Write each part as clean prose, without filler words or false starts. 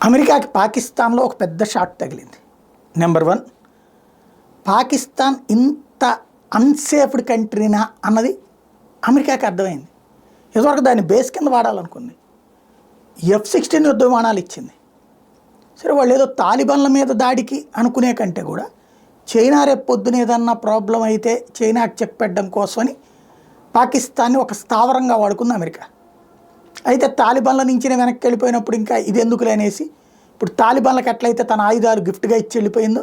అమెరికాకి పాకిస్తాన్లో ఒక పెద్ద షాట్ తగిలింది. నెంబర్ 1, పాకిస్తాన్ ఇంత అన్సేఫ్డ్ కంట్రీనా అన్నది అమెరికాకి అర్థమైంది. ఇదివరకు దాన్ని బేస్ కింద వాడాలనుకుంది. F-16 యుద్ధ విమానాలు ఇచ్చింది. సరే, వాళ్ళు ఏదో తాలిబాన్ల మీద దాడికి అనుకునే కంటే కూడా చైనా రేపు పొద్దున ఏదన్నా ప్రాబ్లం అయితే చైనాకి చెప్పడం కోసమని పాకిస్తాన్ని ఒక స్థావరంగా వాడుకుంది అమెరికా. అయితే తాలిబాన్ల నుంచి వెనక్కి వెళ్ళిపోయినప్పుడు ఇంకా ఇది ఎందుకులే అనేసి ఇప్పుడు తాలిబాన్లకు ఎట్లయితే తన ఆయుధాలు గిఫ్ట్గా ఇచ్చి వెళ్ళిపోయిందో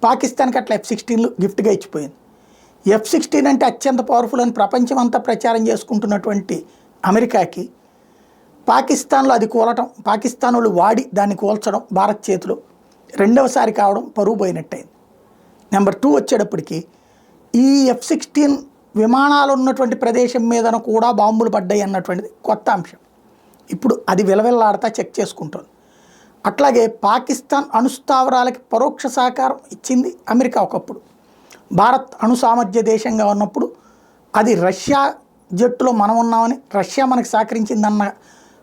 పాకిస్తాన్కి అట్లా F-16లు గిఫ్ట్గా ఇచ్చిపోయింది. F-16 అంటే అత్యంత పవర్ఫుల్ అని ప్రపంచం అంతా ప్రచారం చేసుకుంటున్నటువంటి అమెరికాకి పాకిస్తాన్లో అది కూలటం, పాకిస్తాన్ వాళ్ళు వాడి దాన్ని కూల్చడం భారత్ చేతిలో రెండవసారి కావడం పరువు పోయినట్టయింది. నెంబర్ 2 వచ్చేటప్పటికి ఈ F-16 విమానాలు ఉన్నటువంటి ప్రదేశం మీదన కూడా బాంబులు పడ్డాయి అన్నటువంటిది కొత్త అంశం. ఇప్పుడు అది విలవిల్లాడతా చెక్ చేసుకుంటుంది. అట్లాగే పాకిస్తాన్ అణుస్థావరాలకి పరోక్ష సహకారం ఇచ్చింది అమెరికా ఒకప్పుడు. భారత్ అణు సామర్థ్య దేశంగా ఉన్నప్పుడు అది రష్యా జట్టులో మనం ఉన్నామని రష్యా మనకు సహకరించిందన్న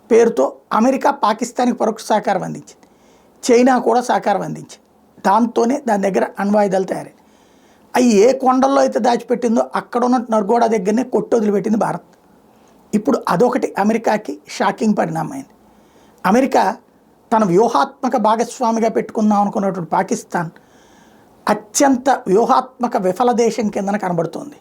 పేరుతో అమెరికా పాకిస్తాన్కి పరోక్ష సహకారం అందించింది. చైనా కూడా సహకారం అందించింది. దాంతోనే దాని దగ్గర అణ్వాయుధాలు తయారైంది. అవి ఏ కొండల్లో అయితే దాచిపెట్టిందో అక్కడ ఉన్న నర్గోడా దగ్గరనే కొట్టి వదిలిపెట్టింది భారత్. ఇప్పుడు అదొకటి అమెరికాకి షాకింగ్ పరిణామం అయింది. అమెరికా తన వ్యూహాత్మక భాగస్వామిగా పెట్టుకుందాం అనుకున్నటువంటి పాకిస్తాన్ అత్యంత వ్యూహాత్మక విఫల దేశం కిందన కనబడుతోంది.